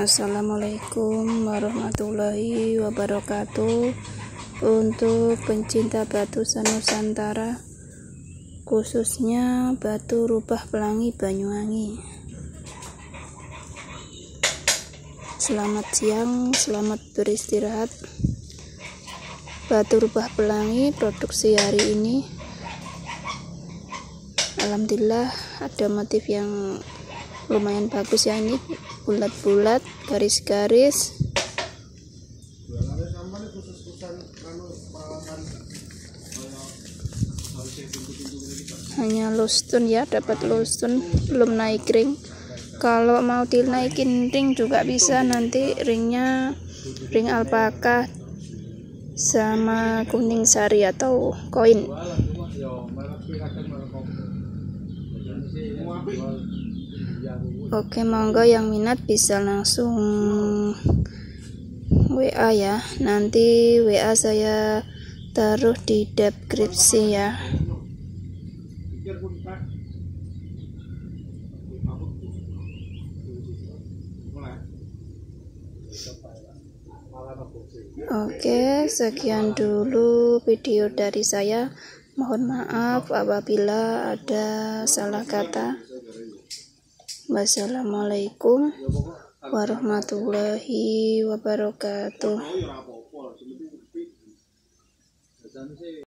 Assalamualaikum warahmatullahi wabarakatuh. Untuk pencinta batu Nusantara, khususnya batu rubah pelangi Banyuwangi, selamat siang, selamat beristirahat. Batu rubah pelangi produksi hari ini, alhamdulillah ada motif yang lumayan bagus ya. Ini bulat-bulat, garis-garis, hanya low stone ya, dapat low stone, belum naik ring. Kalau mau dinaikin ring juga bisa, nanti ringnya ring alpaka sama kuning sari atau koin. Oke, monggo yang minat bisa langsung WA ya. Nanti WA saya taruh di deskripsi ya. Oke, sekian dulu video dari saya. Mohon maaf apabila ada salah kata. Wassalamualaikum warahmatullahi wabarakatuh.